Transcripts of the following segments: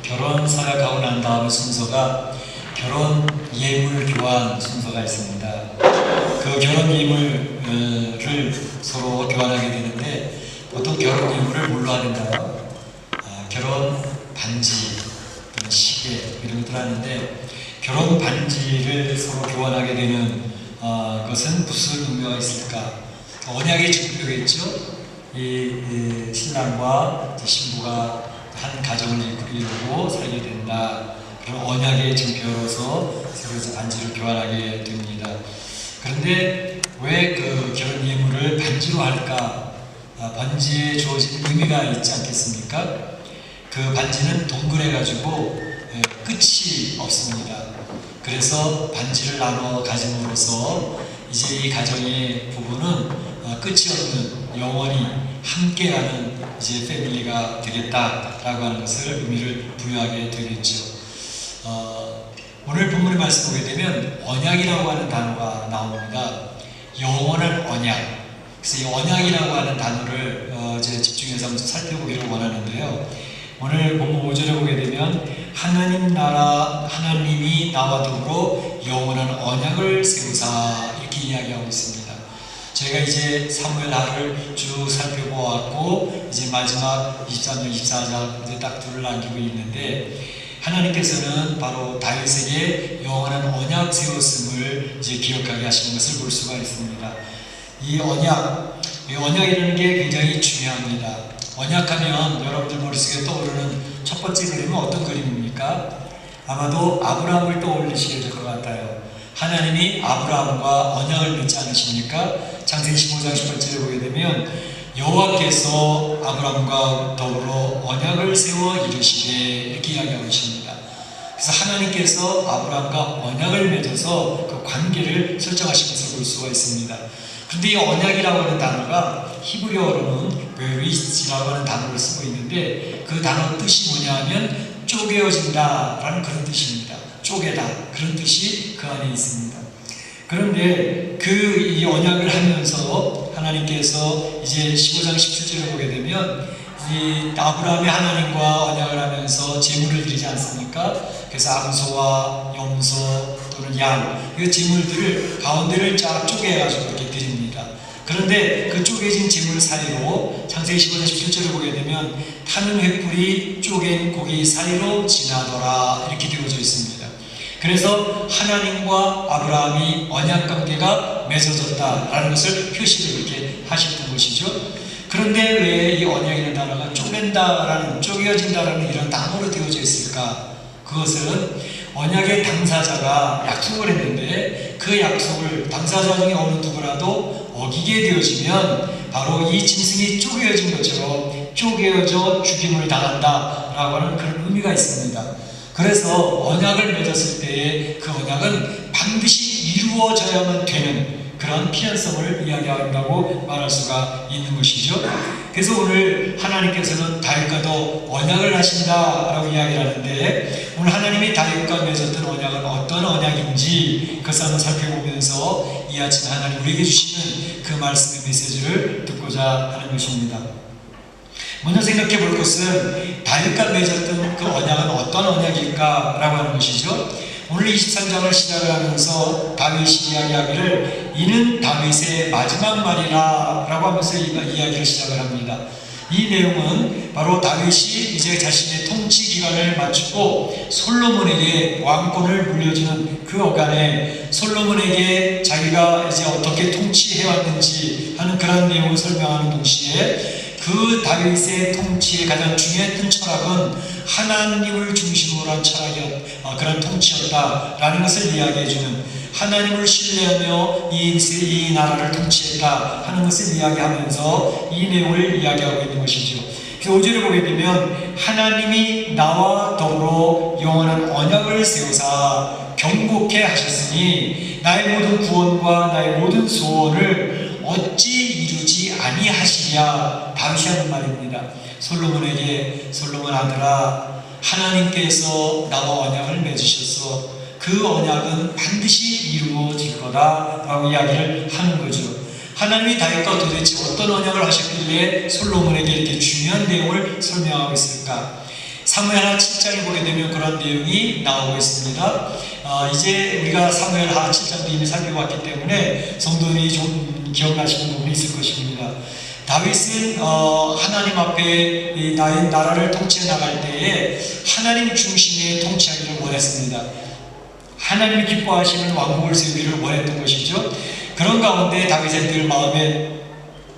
결혼 서약하고 난 다음 순서가 결혼 예물 교환 순서가 있습니다. 그 결혼 예물을 서로 교환하게 되는데 보통 결혼 예물을 뭘로 하는가요? 결혼 반지 또는 시계 이런 것들 하는데 결혼 반지를 서로 교환하게 되는 것은 무슨 의미가 있을까? 언약의 증표겠죠. 이 신랑과 신부가 한 가정을 이루고 살게 된다. 그런 언약의 증표로서 서로 반지를 교환하게 됩니다. 그런데 왜 그 결혼 예물을 반지로 할까? 반지에 주어진 의미가 있지 않겠습니까? 그 반지는 동그래가지고 끝이 없습니다. 그래서 반지를 나눠 가짐으로써 이제 이 가정의 부부는 끝이 없는 영원히 함께하는 이제 패밀리가 되겠다라고 하는 것을 의미를 부여하게 되겠죠. 오늘 본문의 말씀 보게 되면 언약이라고 하는 단어가 나옵니다. 영원한 언약. 그래서 이 언약이라고 하는 단어를 이제 집중해서 한번 살펴보기를 원하는데요. 오늘 본문 5절에 보게 되면 하나님이 나와 더불어 영원한 언약을 세우사 이렇게 이야기하고 있습니다. 저희가 이제 사무엘하를 쭉 살펴보았고 이제 마지막 23장, 24장 이제 딱 둘을 남기고 있는데 하나님께서는 바로 다윗에게 영원한 언약 세웠음을 이제 기억하게 하시는 것을 볼 수가 있습니다. 이 언약이라는 게 굉장히 중요합니다. 언약하면 여러분들 머릿속에 떠오르는 첫 번째 그림은 어떤 그림입니까? 아마도 아브라함을 떠올리시게 될 것 같아요. 하나님이 아브라함과 언약을 맺지 않으십니까? 창세기 15장 10절에 보게 되면 여호와께서 아브라함과 더불어 언약을 세워 이르시되 이렇게 이야기하고 있습니다. 그래서 하나님께서 아브라함과 언약을 맺어서 그 관계를 설정하신 것을 볼 수가 있습니다. 그런데 이 언약이라고 하는 단어가 히브리어로는 베리스라고 하는 단어를 쓰고 있는데 그 단어 뜻이 뭐냐 하면 쪼개어진다 라는 그런 뜻입니다. 쪼개다 그런 뜻이 그 안에 있습니다. 그런데 이 언약을 하면서 하나님께서 이제 15장 17절을 보게 되면 이 아브라함이 하나님과 언약을 하면서 제물을 드리지 않습니까? 그래서 암소와 염소 또는 양, 이 제물들을 가운데를 쫙 쪼개가지고 이렇게 드립니다. 그런데 그 쪼개진 제물 사이로 창세기 15장 17절을 보게 되면 타는 횃불이 쪼갠 고기 사이로 지나더라 이렇게 되어져 있습니다. 그래서 하나님과 아브라함이 언약관계가 맺어졌다라는 것을 표시를 이렇게 하셨던 것이죠. 그런데 왜 이 언약이라는 단어가 쪼갠다라는, 쪼개어진다라는 이런 단어로 되어져 있을까? 그것은 언약의 당사자가 약속을 했는데 그 약속을 당사자 중에 어느 누구라도 어기게 되어지면 바로 이 짐승이 쪼개어진 것처럼 쪼개어져 죽임을 당한다라고 하는 그런 의미가 있습니다. 그래서 언약을 맺었을 때의 그 언약은 반드시 이루어져야만 되는 그런 필연성을 이야기한다고 말할 수가 있는 것이죠. 그래서 오늘 하나님께서는 다윗과도 언약을 하신다라고 이야기를 하는데 오늘 하나님이 다윗과 맺었던 언약은 어떤 언약인지 그것을 한번 살펴보면서 이 아침에 하나님 우리에게 주시는 그 말씀의 메시지를 듣고자 하는 것입니다. 먼저 생각해 볼 것은 다윗과 맺었던 그 언약은 어떤 언약일까라고 하는 것이죠. 오늘 23장을 시작을 하면서 다윗이 이야기하기를 이는 다윗의 마지막 말이라 라고 하면서 이야기를 시작을 합니다. 이 내용은 바로 다윗이 이제 자신의 통치 기간을 마치고 솔로몬에게 왕권을 물려주는 그 어간에 솔로몬에게 자기가 이제 어떻게 통치해왔는지 하는 그런 내용을 설명하는 동시에 그 다윗의 통치의 가장 중요했던 철학은 하나님을 중심으로 한 그런 통치였다라는 것을 이야기해주는 하나님을 신뢰하며 이 나라를 통치했다 하는 것을 이야기하면서 이 내용을 이야기하고 있는 것이죠. 5절을 보게 되면 하나님이 나와 더불어 영원한 언약을 세우사 경고케 하셨으니 나의 모든 구원과 나의 모든 소원을 어찌 이루지 아니하시랴 다윗이 하는 말입니다. 솔로몬 아들아 하나님께서 나와 언약을 맺으셔서 그 언약은 반드시 이루어질 거다 라고 이야기를 하는 거죠. 하나님이 다윗과 도대체 어떤 언약을 하셨길래 솔로몬에게 이렇게 중요한 내용을 설명하고 있을까? 사무엘하 7장에 보게 되면 그런 내용이 나오고 있습니다. 이제 우리가 사무엘하 7장도 이미 살펴봤기 때문에 성도들이 좀 기억나시는 부분이 있을 것입니다. 다윗은 하나님 앞에 이 나라를 통치해 나갈 때에 하나님 중심의 통치하기를 원했습니다. 하나님이 기뻐하시는 왕국을 세우기를 원했던 것이죠. 그런 가운데 다윗의 늘 마음에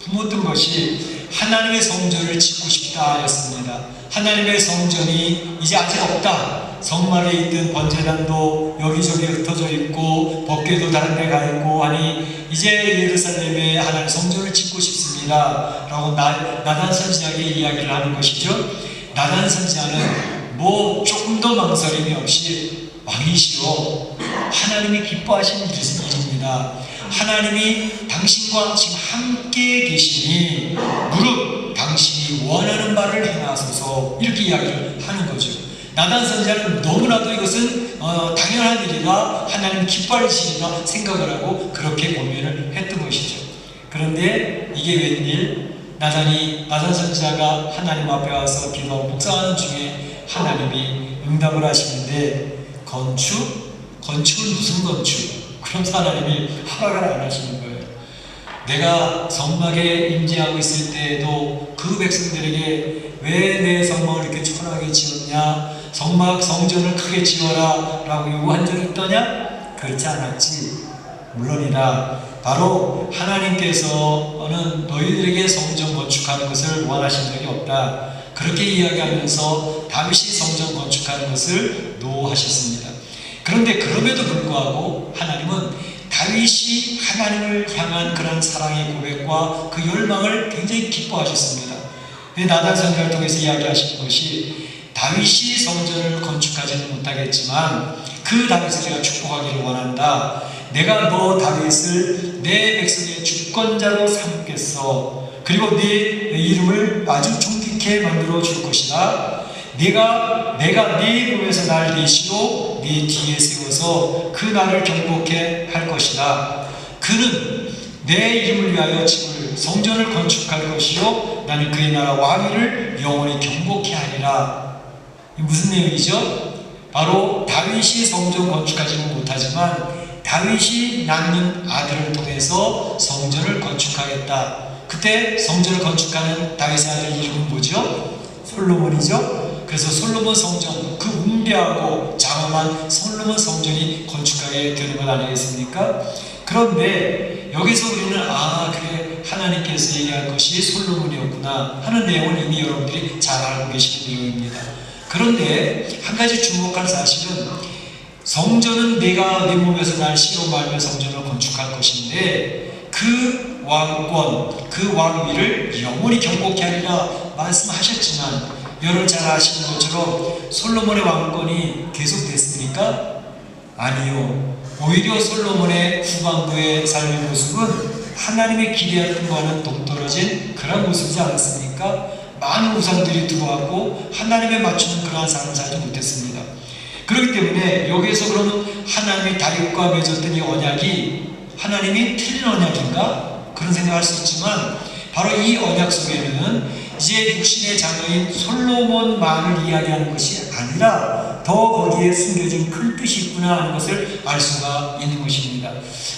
품었던 것이 하나님의 성전을 짓고 싶다 였습니다. 하나님의 성전이 이제 아직 없다. 성막에 있던 번제단도 여기저기 흩어져 있고 법궤도 다른 데 가 있고 하니 이제 예루살렘에 하나님의 성전을 짓고 싶습니다 라고 나단 선지자에게 이야기를 하는 것이죠. 나단 선지자는 뭐 조금 더 망설임이 없이 왕이시오, 하나님이 기뻐하시는 일입니다. 하나님이 당신과 지금 함께 계시니 무릇 당신이 원하는 바를 행하소서, 이렇게 이야기를 하는 거죠. 나단 선지자는 너무나도 이것은 당연한 일이다, 하나님 기뻐하시리라 생각을 하고 그렇게 고민을 했던 것이죠. 그런데 이게 웬일, 나단 선지자가 하나님 앞에 와서 기도하고 묵상하는 중에 하나님이 응답을 하시는데, 건축은 무슨 건축? 그러면서 하나님이 허락을 안 하시는 거예요. 내가 성막에 임재하고 있을 때에도 그 백성들에게 왜 내 성막을 이렇게 초라하게 지었냐, 성전을 크게 지어라 라고 요구한 적이 있더냐? 그렇지 않았지. 물론이다. 바로 하나님께서는 너희들에게 성전 건축하는 것을 원하신 적이 없다. 그렇게 이야기하면서 다윗이 성전 건축하는 것을 노하셨습니다. 그런데 그럼에도 불구하고 하나님은 다윗이 하나님을 향한 그런 사랑의 고백과 그 열망을 굉장히 기뻐하셨습니다. 나단 선지자를 통해서 이야기하시는 것이, 다윗이 성전을 건축하지는 못하겠지만 그 다윗을 내가 축복하기를 원한다. 내가 너 다윗을 내 백성의 주권자로 삼겠어. 그리고 네 이름을 아주 존귀케 만들어 줄 것이다. 내가 네 몸에서 날 대시로 네 뒤에 세워서 그 나를 경복케 할 것이다. 그는 내 이름을 위하여 집을 성전을 건축할 것이요 나는 그의 나라 왕위를 영원히 경복케 하리라. 무슨 내용이죠? 바로 다윗이 성전 건축하지는 못하지만 다윗이 낳는 아들을 통해서 성전을 건축하겠다. 그때 성전을 건축하는 다윗의 아들 이름은 뭐죠? 솔로몬이죠. 그래서 솔로몬 성전, 그 웅대하고 장엄한 솔로몬 성전이 건축하게 되는 것 아니겠습니까? 그런데 여기서 우리는 그래, 하나님께서 얘기한 것이 솔로몬이었구나 하는 내용을 이미 여러분들이 잘 알고 계시는 내용입니다. 그런데 한 가지 주목할 사실은, 성전은 내가 내 몸에서 날 씨로 말며 성전을 건축할 것인데 그 왕권, 그 왕위를 영원히 경복케 하리라 말씀하셨지만, 여러분 잘 아시는 것처럼 솔로몬의 왕권이 계속됐습니까? 아니요. 오히려 솔로몬의 후반부의 삶의 모습은 하나님의 기대했던 것과는 동떨어진 그런 모습이지 않았습니까? 많은 우상들이 들어왔고 하나님에 맞추는 그러한 삶을 살지 못했습니다. 그렇기 때문에 여기에서 그러면 하나님이 다윗과 맺었던 이 언약이 하나님이 틀린 언약인가? 그런 생각할 수 있지만, 바로 이 언약 속에는 이제 육신의 자녀인 솔로몬만을 이야기하는 것이 아니라 더 거기에 숨겨진 큰 뜻이 있구나 하는 것을 알 수가 있는 것입니다.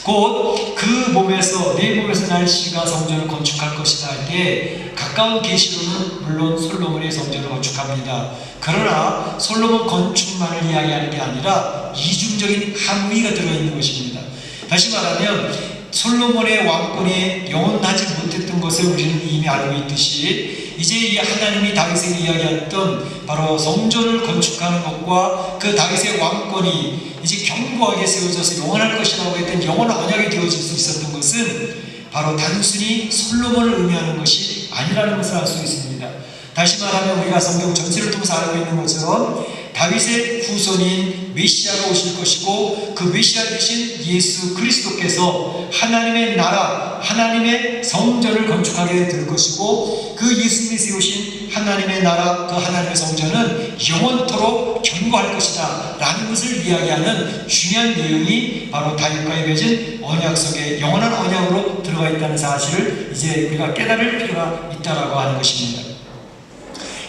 곧 그 몸에서, 내 몸에서 날 씨가 성전을 건축할 것이다 할 때 가까운 계시로는 물론 솔로몬의 성전을 건축합니다. 그러나 솔로몬 건축만을 이야기하는 게 아니라 이중적인 함의가 들어있는 것입니다. 다시 말하면 솔로몬의 왕권이 영원하지 못했던 것을 우리는 이미 알고 있듯이, 이제 이 하나님이 다윗에게 이야기했던 바로 성전을 건축하는 것과 그 다윗의 왕권이 이제 견고하게 세워져서 영원할 것이라고 했던 영원한 언약이 되어질 수 있었던 것은 바로 단순히 솔로몬을 의미하는 것이 아니라는 것을 알 수 있습니다. 다시 말하면 우리가 성경 전체를 통해서 알고 있는 것처럼 다윗의 후손인 메시아가 오실 것이고, 그 메시아 되신 예수 그리스도께서 하나님의 나라, 하나님의 성전을 건축하게 될 것이고, 그 예수님이 세우신 하나님의 나라, 그 하나님의 성전은 영원토록 견고할 것이다 라는 것을 이야기하는 중요한 내용이 바로 다윗과의 맺은 언약 속에 영원한 언약으로 들어가 있다는 사실을 이제 우리가 깨달을 필요가 있다라고 하는 것입니다.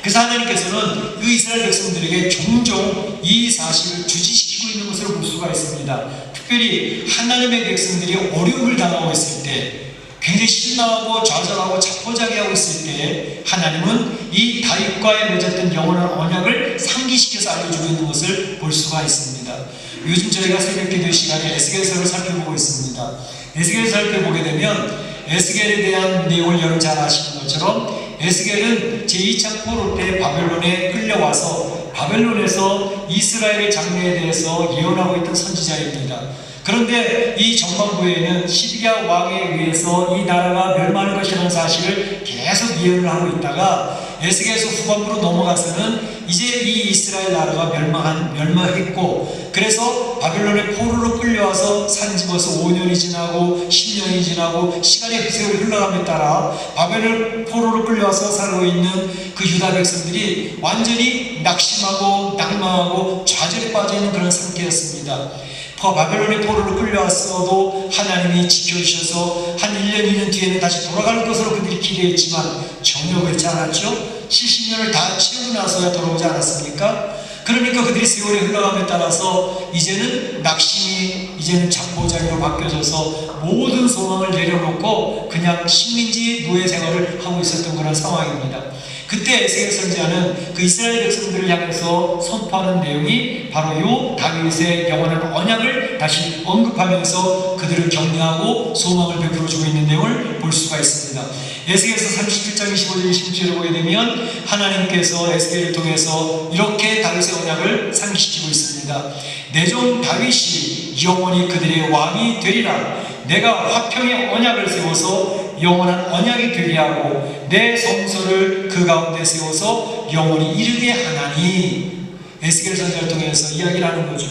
그래서 하나님께서는 그 이스라엘 백성들에게 종종 이 사실을 주지시키고 있는 것을 볼 수가 있습니다. 특별히 하나님의 백성들이 어려움을 당하고 있을 때, 굉장히 신나하고 좌절하고 자포자기하고 있을 때 하나님은 이 다윗과의 맺었던 영원한 언약을 상기시켜서 알려주고 있는 것을 볼 수가 있습니다. 요즘 저희가 새벽 기도 시간에 에스겔서를 살펴보고 있습니다. 에스겔을 살펴보게 되면 에스겔에 대한 내용을 여러분 잘 아시는 것처럼 에스겔은 제2차 포로 때 바벨론에 끌려와서 바벨론에서 이스라엘의 장래에 대해서 예언하고 있던 선지자입니다. 그런데 이 전반부에는 시드기야 왕에 의해서 이 나라가 멸망할 것이라는 사실을 계속 예언을 하고 있다가 에스겔서 후반부로 넘어가서는 이제 이 이스라엘 나라가 멸망했고, 그래서 바벨론의 포로로 끌려와서 산집어서 5년이 지나고 10년이 지나고 시간의 세월이 흘러감에 따라 바벨론 포로로 끌려와서 살고 있는 그 유다 백성들이 완전히 낙심하고 낭망하고 좌절에 빠져있는 그런 상태였습니다. 바벨론의 포로로 끌려왔어도 하나님이 지켜주셔서 한 1년, 2년 뒤에는 다시 돌아갈 것으로 그들이 기대했지만 전혀 그렇지 않았죠. 70년을 다 채우고 나서야 돌아오지 않았습니까? 그러니까 그들이 세월이 흘러감에 따라서 이제는 낙심이 이제는 자포자기로 바뀌어져서 모든 소망을 내려놓고 그냥 식민지 노예 생활을 하고 있었던 그런 상황입니다. 그때 에스겔 선지자는 그 이스라엘 백성들을 향해서 선포하는 내용이 바로 요 다윗의 영원한 언약을 다시 언급하면서 그들을 격려하고 소망을 베풀어주고 있는 내용을 볼 수가 있습니다. 에스겔서 37장 25절 26절을 보게 되면 하나님께서 에스겔을 통해서 이렇게 다윗의 언약을 상기시키고 있습니다. 내 종 다윗이 영원히 그들의 왕이 되리라. 내가 화평의 언약을 세워서 영원한 언약이 되게 하고 내 성소를 그 가운데 세워서 영원히 이르게 하나니. 에스겔 선지자를 통해서 이야기를 하는 거죠.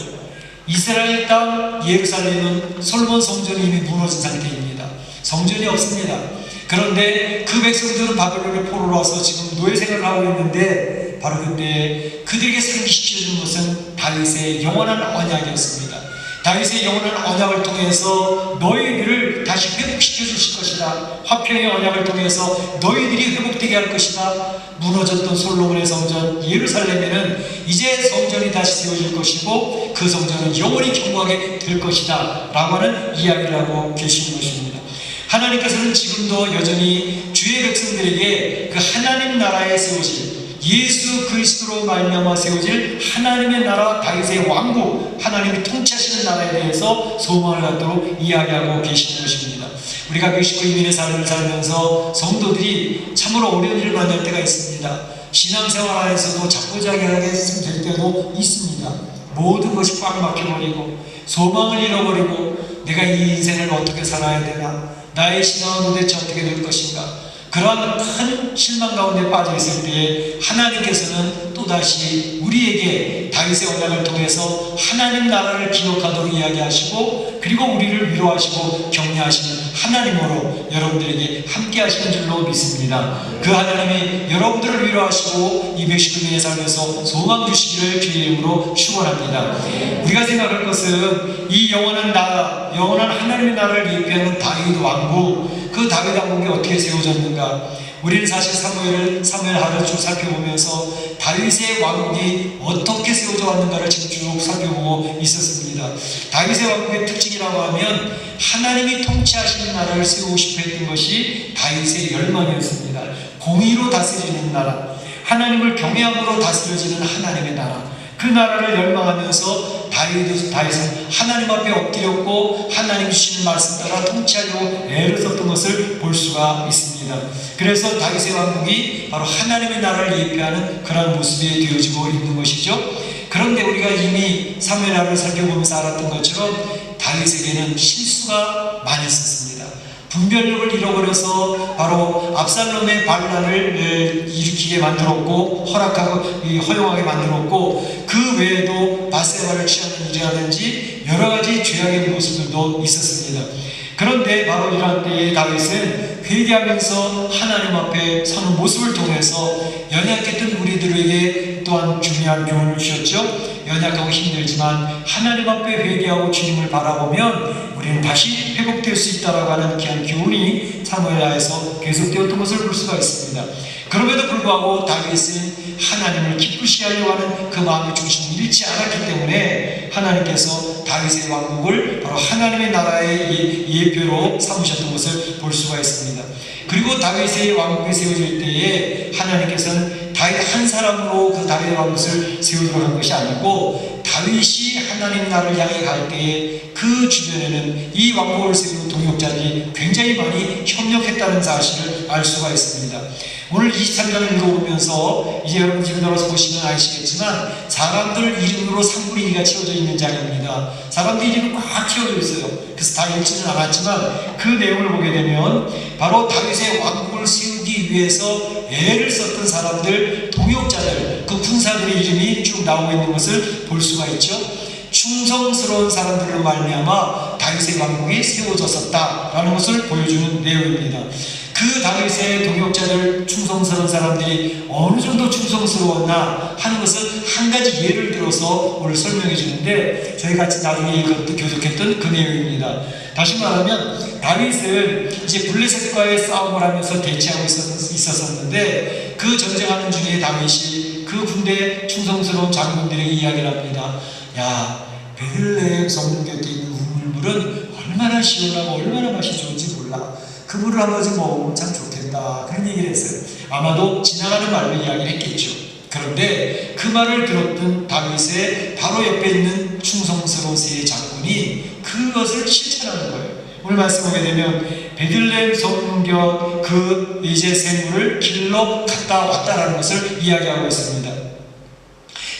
이스라엘 땅 예루살렘은 솔몬 성전이 이미 무너진 상태입니다. 성전이 없습니다. 그런데 그 백성들은 바벨론의 포로로 와서 지금 노예 생활을 하고 있는데 바로 그때 그들에게 상기시켜준 것은 다윗의 영원한 언약이었습니다. 다윗의 영원한 언약을 통해서 너희들을 다시 회복시켜 주실 것이다. 화평의 언약을 통해서 너희들이 회복되게 할 것이다. 무너졌던 솔로몬의 성전 예루살렘에는 이제 성전이 다시 세워질 것이고 그 성전은 영원히 경고하게 될 것이다 라고 하는 이야기를 하고 계시는 것입니다. 하나님께서는 지금도 여전히 주의 백성들에게 그 하나님 나라에 세우실 예수 그리스도로 말미암아 세워질 하나님의 나라 다윗의 왕국, 하나님이 통치하시는 나라에 대해서 소망을 갖도록 이야기하고 계시는 것입니다. 우리가 멕시코 이민의 삶을 살면서 성도들이 참으로 어려운 일을 만날 때가 있습니다. 신앙생활 안에서도 자포자기하게 될 때도 있습니다. 모든 것이 꽉 막혀버리고 소망을 잃어버리고 내가 이 인생을 어떻게 살아야 되나, 나의 신앙은 도대체 어떻게 될 것인가, 그러한 큰 실망 가운데 빠져 있을 때에 하나님께서는 또다시 우리에게 다윗의 언약을 통해서 하나님 나라를 기억하도록 이야기하시고 그리고 우리를 위로하시고 격려하시는 하나님으로 여러분들에게 함께 하시는 줄로 믿습니다. 그 하나님이 여러분들을 위로하시고 이 멕시코인의 삶에서 소망 주시기를 주의 이름으로 축원합니다. 우리가 생각할 것은 이 영원한 나라, 영원한 하나님의 나라를 예표하는 다윗 왕국, 그 다윗 왕국이 어떻게 세워졌는가? 우리는 사실 사무엘하를 쭉 살펴보면서 다윗의 왕국이 어떻게 세워져 왔는가를 지금 쭉 살펴보고 있었습니다. 다윗의 왕국의 특징이라고 하면 하나님이 통치하시는 나라를 세우고 싶어 했던 것이 다윗의 열망이었습니다. 공의로 다스리는 나라, 하나님을 경외함으로 다스려지는 하나님의 나라, 그 나라를 열망하면서 다윗은 하나님 앞에 엎드렸고 하나님 주시는 말씀 따라 통치하려고 애를 썼던 것을 볼 수가 있습니다. 그래서 다윗의 왕국이 바로 하나님의 나라를 예표하는 그런 모습이 되어지고 있는 것이죠. 그런데 우리가 이미 사무엘하를 살펴보면서 알았던 것처럼 다윗에게는 실수가 많았었습니다. 분별력을 잃어버려서 바로 압살롬의 반란을 일으키게 만들었고 허용하게 만들었고 그 외에도 바세바를 취하는 일이라든지 여러 가지 죄악의 모습들도 있었습니다. 그런데 바로 이러한 때에 다윗은 회개하면서 하나님 앞에 서는 모습을 통해서 연약했던 우리들에게 또한 중요한 교훈을 주셨죠. 연약하고 힘들지만 하나님 앞에 회개하고 주님을 바라보면 우리는 다시 회복될 수 있다라고 하는 귀한 교훈이 사무엘하에서 계속되었던 것을 볼 수가 있습니다. 그럼에도 불구하고 다윗은 하나님을 기쁘시게 하려고 하는 그 마음의 중심을 잃지 않았기 때문에 하나님께서 다윗의 왕국을 바로 하나님의 나라의 예표로 삼으셨던 것을 볼 수가 있습니다. 그리고 다윗의 왕국이 세워질 때에 하나님께서는 다윗 한 사람으로 그 다윗의 왕국을 세우도록 한 것이 아니고 다윗이 하나님 나라를 향해 갈 때에 그 주변에는 이 왕국을 세우는 동역자들이 굉장히 많이 협력했다는 사실을 알 수가 있습니다. 오늘 23장을 읽어보면서 이제 여러분 집에 들어서 보시면 아시겠지만 사람들 이름으로 3분의 2가 채워져 있는 장입니다. 사람들 이름이 꽉 채워져 있어요. 그래서 다 읽지는 않았지만 그 내용을 보게 되면 바로 다윗의 왕국을 세우기 위해서 애를 썼던 사람들, 동역자들, 그 군사들의 이름이 쭉 나오고 있는 것을 볼 수가 있죠. 충성스러운 사람들로 말미암아 다윗의 왕국이 세워졌었다라는 것을 보여주는 내용입니다. 그 다윗의 동역자들, 충성스러운 사람들이 어느 정도 충성스러웠나 하는 것을 한 가지 예를 들어서 오늘 설명해 주는데 저희 같이 나중에 이것도 교독했던 그 내용입니다. 다시 말하면 다윗은 이제 블레셋과의 싸움을 하면서 대치하고 있었는데 그 전쟁하는 중에 다윗이 그 군대 충성스러운 장군들에게 이야기를 합니다. 야, 베들레헴 성문 곁에 있는 우물물은 얼마나 시원하고 얼마나 맛이 좋은지 몰라. 그 물을 한 번씩 먹으면 참 좋겠다. 그런 얘기를 했어요. 아마도 지나가는 말로 이야기를 했겠죠. 그런데 그 말을 들었던 다윗의 바로 옆에 있는 충성스러운 세 장군이 그것을 실천하는 거예요. 오늘 말씀 보게 되면 베들레헴 성문 그 이제 샘물을 길러 갔다 왔다라는 것을 이야기하고 있습니다.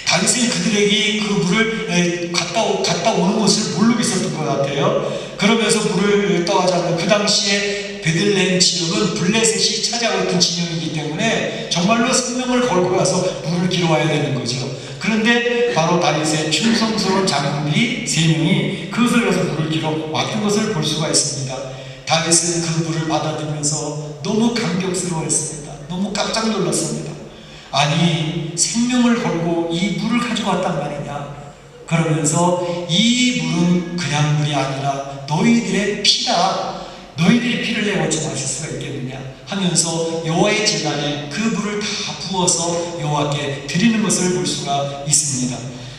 다윗은 그들에게 그 물을 갔다 오는 것을 모르고 있었던 것 같아요. 그러면서 물을 떠가자면 그 당시에 베들레헴 지역은 블레셋이 차지하고 있던 진영이기 때문에 정말로 생명을 걸고 가서 물을 길어와야 되는 거죠. 그런데 바로 다윗의 충성스러운 장군들이 3명이 그것을 가서 물을 길어 왔던 것을 볼 수가 있습니다. 다윗은 그 물을 받아들면서 너무 감격스러워했습니다. 너무 깜짝 놀랐습니다. 아니, 생명을 걸고 이 물을 가지고 왔단 말이냐. 그러면서 이 물은 그냥 물이 아니라 너희들의 피다. 너희들이 피를 내고 어찌 마실 수가 있겠느냐 하면서 여호와의 제단에 그 물을 다 부어서 여호와께 드리는 것을 볼 수가 있습니다.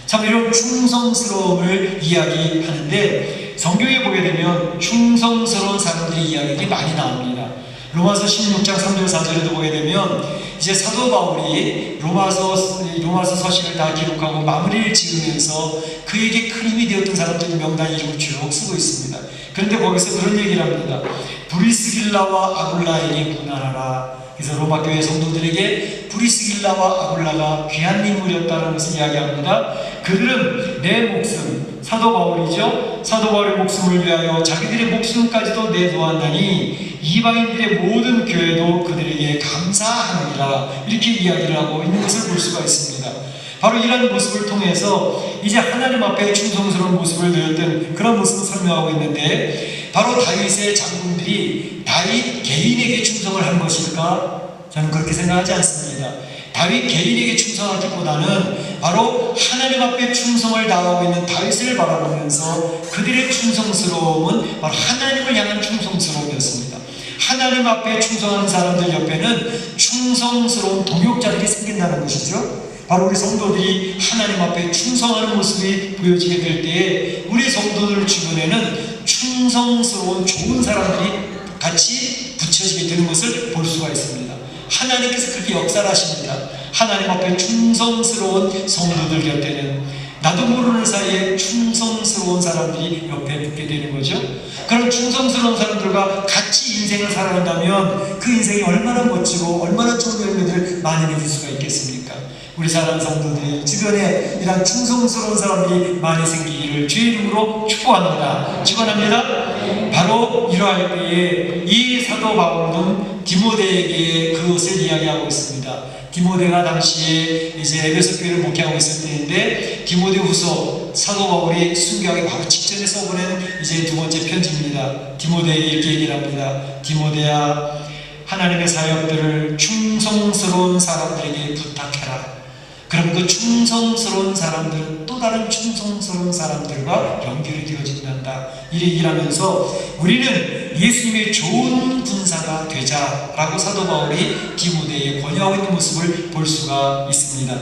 참 이런 충성스러움을 이야기하는데 성경에 보게 되면 충성스러운 사람들의 이야기들이 많이 나옵니다. 로마서 16장 3절 4절에도 보게 되면 이제 사도 바울이 로마서 서신을 다 기록하고 마무리를 지으면서 그에게 큰 힘이 되었던 사람들의 명단 이름을 쭉 쓰고 있습니다. 그런데 거기서 그런 얘기를 합니다. 브리스길라와 아굴라에게 문안하라. 그래서 로마 교회 성도들에게 브리스길라와 아굴라가 귀한 인물이었다는 것을 이야기합니다. 그들은 내 목숨, 사도 바울이죠. 사도 바울의 목숨을 위하여 자기들의 목숨까지도 내놓았나니 이방인들의 모든 교회도 그들에게 감사하느니라. 이렇게 이야기를 하고 있는 것을 볼 수가 있습니다. 바로 이런 모습을 통해서 이제 하나님 앞에 충성스러운 모습을 보였던 그런 모습을 설명하고 있는데 바로 다윗의 장군들이 다윗 개인에게 충성을 한 것일까? 저는 그렇게 생각하지 않습니다. 다윗 개인에게 충성하기보다는 바로 하나님 앞에 충성을 다하고 있는 다윗을 바라보면서 그들의 충성스러움은 바로 하나님을 향한 충성스러움이었습니다. 하나님 앞에 충성하는 사람들 옆에는 충성스러운 동역자들이 생긴다는 것이죠. 바로 우리 성도들이 하나님 앞에 충성하는 모습이 보여지게 될 때에 우리 성도들 주변에는 충성스러운 좋은 사람들이 같이 붙여지게 되는 것을 볼 수가 있습니다. 하나님께서 그렇게 역사를 하십니다. 하나님 앞에 충성스러운 성도들 곁에는 나도 모르는 사이에 충성스러운 사람들이 옆에 붙게 되는 거죠. 그런 충성스러운 사람들과 같이 인생을 살아간다면 그 인생이 얼마나 멋지고 얼마나 좋은 열매들을 만연해질 수가 있겠습니까? 우리 사랑하는 성도들이 주변에 이런 충성스러운 사람들이 많이 생기기를 주의 이름으로 축복합니다. 축원합니다. 바로 이러할 때에 이 사도 바울은 디모데에게 그것을 이야기하고 있습니다. 디모데가 당시에 이제 에베소 교회를 목회하고 있을 때인데 디모데후서 사도 바울이 순교하기 바로 직전에 써보낸 이제 두 번째 편지입니다. 디모데에게 이렇게 얘기를 합니다. 디모데야, 하나님의 사역들을 충성스러운 사람들에게 부탁해라. 그럼 그 충성스러운 사람들은 또 다른 충성스러운 사람들과 연결이 되어진단다. 이 얘기를 하면서 우리는 예수님의 좋은 군사가 되자라고 사도 바울이 디모데에게 권유하고 있는 모습을 볼 수가 있습니다.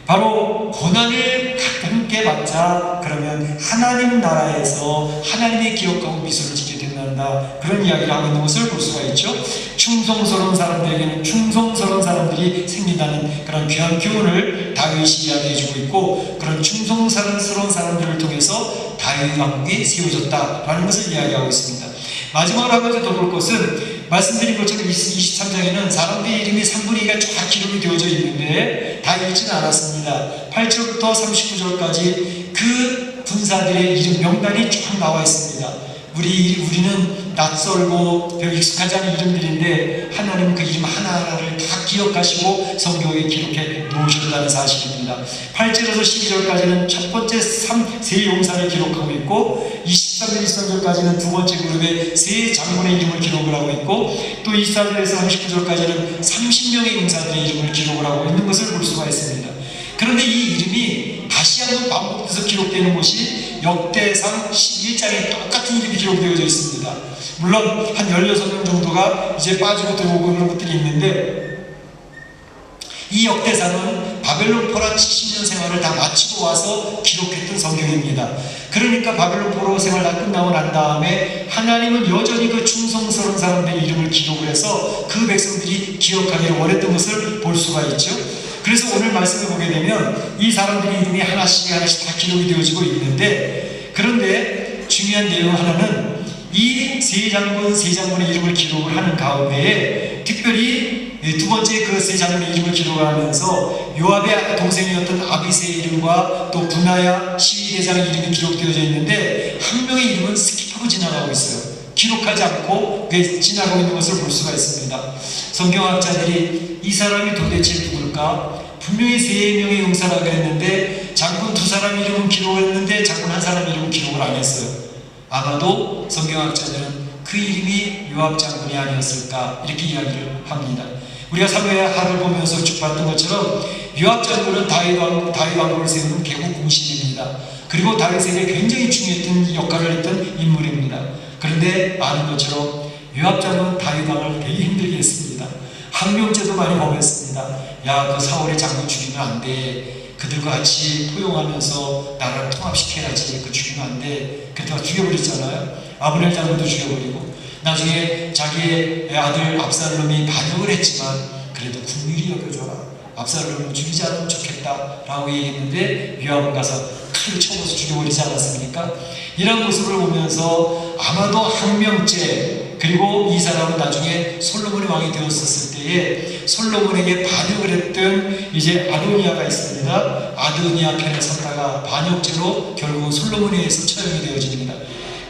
바로 고난을 함께 받자. 그러면 하나님 나라에서 하나님의 기억하고 미소를 짓게 된단다. 그런 이야기를 하고 있는 것을 볼 수가 있죠. 충성스러운 사람들에게는 충성스러운 사람들이 생긴다는 그런 귀한 교훈을 다윗이 이야기해주고 있고, 그런 충성스러운 사람들을 통해서 다윗 왕국이 세워졌다라는 것을 이야기하고 있습니다. 마지막으로 한 가지 더 볼 것은, 말씀드린 것처럼 23장에는 사람들의 이름이 3분의 2가 쫙 기록이 되어져 있는데 다 읽지는 않았습니다. 8절부터 39절까지 그 군사들의 이름 명단이 쫙 나와 있습니다. 우리는 낯설고 별 익숙하지 않은 이름들인데 하나님은 그 이름 하나하나를 다 기억하시고 성경에 기록해 놓으셨다는 사실입니다. 8절에서 12절까지는 첫 번째 세 용사를 기록하고 있고, 23절, 23절까지는 두 번째 그룹의 세 장군의 이름을 기록을 하고 있고, 또 24절에서 39절까지는 30명의 용사들의 이름을 기록을 하고 있는 것을 볼 수가 있습니다. 그런데 이 이름이 다시 한번 반복해서 기록되는 것이 역대상 11장에 똑같은 이름이 기록되어져 있습니다. 물론 한 16명 정도가 이제 빠지고 들어오고 그런 것들이 있는데, 이 역대상은 바벨론 포로 70년 생활을 다 마치고 와서 기록했던 성경입니다. 그러니까 바벨론 포로 생활 다 끝나고 난 다음에 하나님은 여전히 그 충성스러운 사람들의 이름을 기록을 해서 그 백성들이 기억하기를 원했던 것을 볼 수가 있죠. 그래서 오늘 말씀을 보게 되면 이 사람들의 이름이 하나씩 다 기록이 되어지고 있는데, 그런데 중요한 내용 하나는 이 세 장군의 이름을 기록을 하는 가운데에 특별히 두 번째 그 세 장군의 이름을 기록하면서 요압의 동생이었던 아비새의 이름과 또 분하야 시위대장의 이름이 기록되어져 있는데, 한 명의 이름은 스킵하고 지나가고 있어요. 기록하지 않고 지나가고 있는 것을 볼 수가 있습니다. 성경학자들이 이 사람이 도대체 누굴까? 분명히 세 명의 용사라고 했는데 장군 두 사람 이름은 기록을 했는데 장군 한 사람 이름은 기록을 안 했어요. 아마도 성경학자들은 그 이름이 요압 장군이 아니었을까, 이렇게 이야기를 합니다. 우리가 사무엘 하를 보면서 쭉 봤던 것처럼 요압 장군은 다윗 왕국을 세우는 개국 공신입니다. 그리고 다윗에게 굉장히 중요했던 역할을 했던 인물입니다. 그런데 아는 것처럼 요압 장군은 다윗 왕을 되게 힘들게 했습니다. 항명죄도 많이 범했습니다. 야, 그 사울의 장군 죽이면 안 돼. 그들과 같이 포용하면서 나라를 통합시켜야지. 그 죽이면 안 돼. 그때가 죽여버렸잖아요. 아브넬 장군도 죽여버리고, 나중에 자기의 아들 압살롬이 반역을 했지만 그래도 국률이 여겨줘라. 압살롬을 죽이지 않으면 좋겠다 라고 얘기했는데 요압은 가서 칼을 쳐서 죽여버리지 않았습니까? 이런 모습을 보면서 아마도 항명죄, 그리고 이 사람은 나중에 솔로몬의 왕이 되었었을 때에 솔로몬에게 반역을 했던 이제 아도니아가 있습니다. 아도니아 편에 섰다가 반역죄로 결국 솔로몬에 의해서 처형이 되어집니다.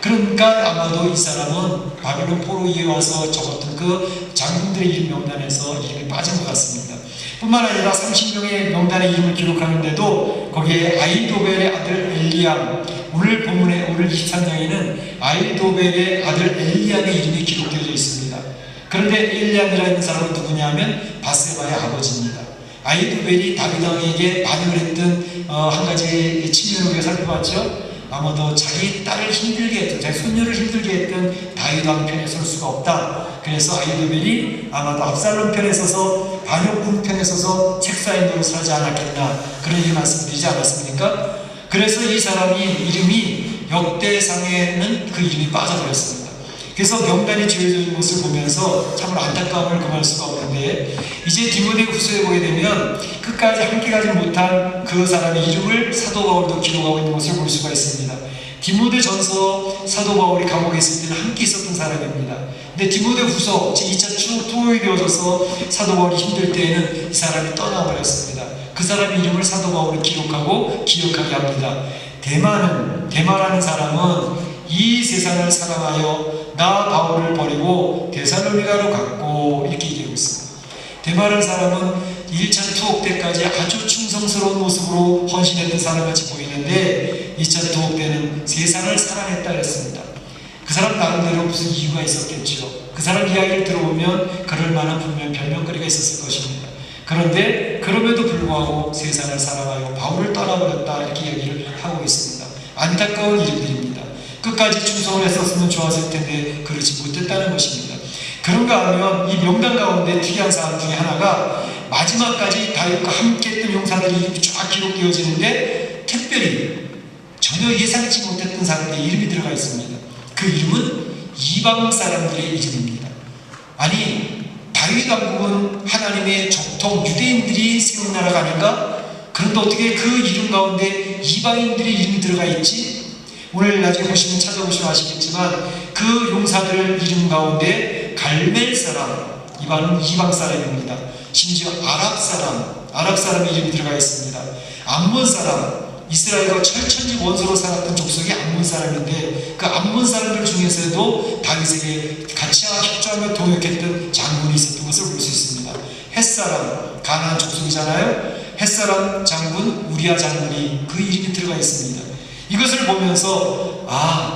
그러니까 아마도 이 사람은 바벨론 포로에 와서 적었던 그 장군들의 이름 명단에서 이름이 빠진 것 같습니다. 뿐만 아니라 30명의 명단의 이름을 기록하는데도 거기에 아히도벨의 아들 엘리암, 오늘 23장에는 아히도벨의 아들 엘리암의 이름이 기록되어 있습니다. 그런데 엘리암이라는 사람은 누구냐면 바세바의 아버지입니다. 아히도벨이 다윗 왕에게 반역을 했던 한 가지 측면을 우리가 살펴봤죠. 아마도 자기 딸을 힘들게 했던, 자기 손녀를 힘들게 했던 다윗 왕 편에 설 수가 없다. 그래서 아히도벨이 아마도 압살롬 편에 서서, 반역군 편에 서서 책사의 노릇을 하지 않았겠나, 그런 얘기 말씀드리지 않았습니까? 그래서 이 사람이 이름이 역대상에는 그 이름이 빠져버렸습니다. 그래서 명단이 지어져 있는 것을 보면서 참으로 안타까움을 금할 수가 없는데, 이제 디모데 후서에 보게 되면 끝까지 함께 가지 못한 그 사람의 이름을 사도 바울도 기록하고 있는 것을 볼 수가 있습니다. 디모데 전서 사도 바울이 감옥에 있을 때는 함께 있었던 사람입니다. 근데 디모데 후서 제 2차 투어에 되어져서 사도 바울이 힘들 때에는 이 사람이 떠나버렸습니다. 그 사람의 이름을 사도 바울이 기록하고 기억하게 합니다. 데마라는 사람은 이 세상을 사랑하여 나 바울을 버리고 데살로니가로 갔고, 이렇게 얘기하고 있습니다. 데마라는 사람은 1차 투옥 때까지 아주 충성스러운 모습으로 헌신했던 사람같이 보이는데 2차 투옥 때는 세상을 사랑했다 했습니다. 그 사람 나름대로 무슨 이유가 있었겠죠. 그 사람 이야기를 들어보면 그럴 만한 분명 별명거리가 있었을 것입니다. 그런데 그럼에도 불구하고 세상을 살아가요 바울을 떠나버렸다 이렇게 얘기를 하고 있습니다. 안타까운 일들입니다. 끝까지 충성을 했었으면 좋았을 텐데 그러지 못했다는 것입니다. 그런가 하면 이 명단 가운데 특이한 사람 중에 하나가 마지막까지 다윗과 함께 했던 용사들이 이름이 쫙 기록되어지는데 특별히 전혀 예상치 못했던 사람들의 이름이 들어가 있습니다. 그 이름은 이방 사람들의 이름입니다. 아니 다윗 왕국은 하나님의 적통 유대인들이 세운 나라가 아닌가? 그런데 어떻게 그 이름 가운데 이방인들의 이름이 들어가 있지? 오늘 나중에 보시면 찾아보시면 아시겠지만 그 용사들 이름 가운데 갈멜 사람, 이방 사람입니다. 심지어 아랍 사람의 이름이 들어가 있습니다. 암몬 사람, 이스라엘과 철천지 원수로 살았던 족속이 암몬 사람인데 그 암몬 사람들 중에서도 다윗에게 같이 협조하며 동역했던 장군이 있었던 것을 볼 수 있습니다. 햇사람, 가나안 족속이잖아요. 햇사람 장군, 우리아 장군이 그 이름이 들어가 있습니다. 이것을 보면서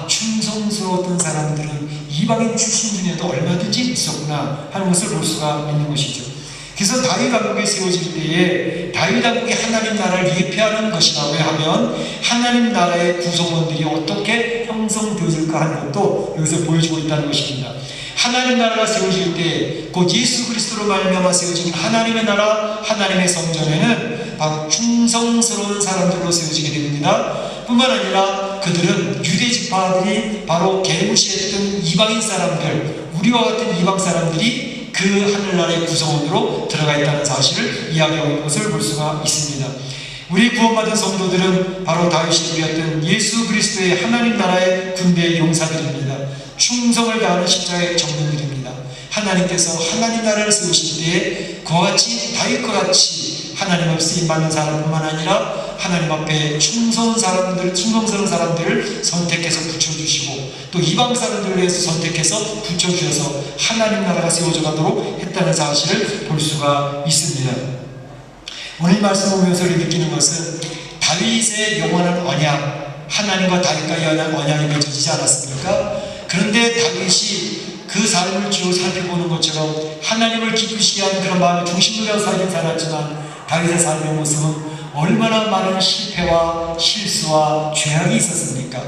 충성스러웠던 사람들은 이방인 출신 중에도 얼마든지 있었구나 하는 것을 볼 수가 있는 것이죠. 그래서 다윗 왕국이 세워질 때에 다윗 왕국이 하나님 나라를 예표하는 것이라고 하면 하나님 나라의 구성원들이 어떻게 형성되어질까 하는 것도 여기서 보여주고 있다는 것입니다. 하나님 나라가 세워질 때 곧 예수 그리스도로 말미암아 세워지는 하나님의 나라, 하나님의 성전에는 바로 충성스러운 사람들로 세워지게 됩니다. 뿐만 아니라 그들은 유대 지파들이 바로 개무시했던 이방인 사람들, 우리와 같은 이방 사람들이 그 하늘나라의 구성원으로 들어가 있다는 사실을 이야기하고 있는 것을 볼 수가 있습니다. 우리 구원받은 성도들은 바로 다윗이 누렸던 예수 그리스도의 하나님 나라의 군대의 용사들입니다. 충성을 다하는 십자가의 정령들입니다. 하나님께서 하나님 나라를 세우실 때에 그와 같이 다윗과 같이 하나님 앞에 쓰임받는 사람뿐만 아니라 하나님 앞에 충성스러운 사람들을 선택해서 붙여주시고 또 이방 사람들을 위해서 선택해서 붙여주셔서 하나님 나라가 세워져 가도록 했다는 사실을 볼 수가 있습니다. 오늘 말씀 보면서 느끼는 것은 다윗의 영원한 언약, 하나님과 다윗과의 언약이 맺어지지 않았습니까? 그런데 다윗이 그 삶을 쭉 살펴보는 것처럼 하나님을 기쁘시게 하는 그런 마음의 중심으로 살긴 살았지만 다윗의 삶의 모습은 얼마나 많은 실패와 실수와 죄악이 있었습니까?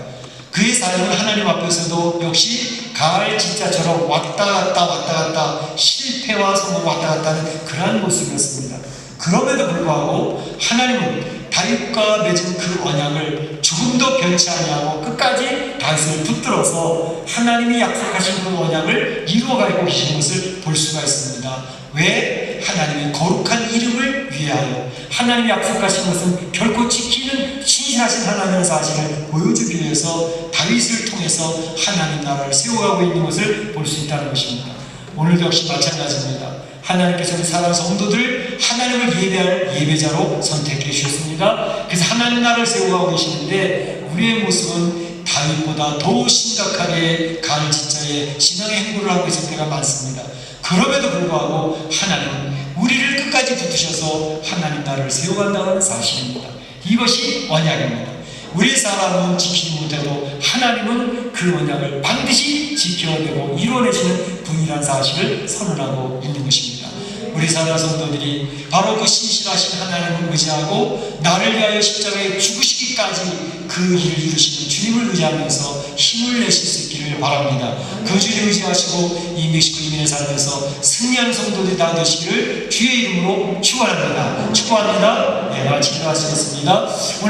그의 삶은 하나님 앞에서도 역시 가을 진짜처럼 왔다 갔다 실패와 성공 왔다 갔다 하는 그러한 모습이었습니다. 그럼에도 불구하고 하나님은 다윗과 맺은 그 언약을 조금도 변치 아니하고 끝까지 다윗을 붙들어서 하나님이 약속하신 그 언약을 이루어가고 계신 것을 볼 수가 있습니다. 왜? 하나님의 거룩한 이름을 위하여 하나님이 약속하신 것은 결코 지키는 신실하신 하나님의 사실을 보여주기 위해서 다윗을 통해서 하나님 나라를 세워가고 있는 것을 볼 수 있다는 것입니다. 오늘도 역시 마찬가지입니다. 하나님께서는 사랑하는 성도들 하나님을 예배할 예배자로 선택해 주셨습니다. 그래서 하나님 나라를 세워가고 계시는데 우리의 모습은 다윗보다 더 심각하게 가을 진짜의 신앙의 행보를 하고 있을 때가 많습니다. 그럼에도 불구하고 하나님은 우리를 끝까지 붙으셔서 하나님 나라를 세워간다는 사실입니다. 이것이 언약입니다. 우리 사람은 지키지 못해도 하나님은 그 언약을 반드시 지켜내고 이루어내시는 분이라는 사실을 선언하고 있는 것입니다. 우리 사랑하는 성도들이 바로 그 신실하신 하나님을 의지하고 나를 위하여 십자가에 죽으시기까지 그 일을 이루시는 주님을 의지하면서 힘을 내실 수 있기를 바랍니다. 그 주를 의지하시고 이 멕시코 이민의 삶에서 승리하는 성도들이 다 되시기를 주의 이름으로 축원합니다. 네, 마치도록 하겠습니다.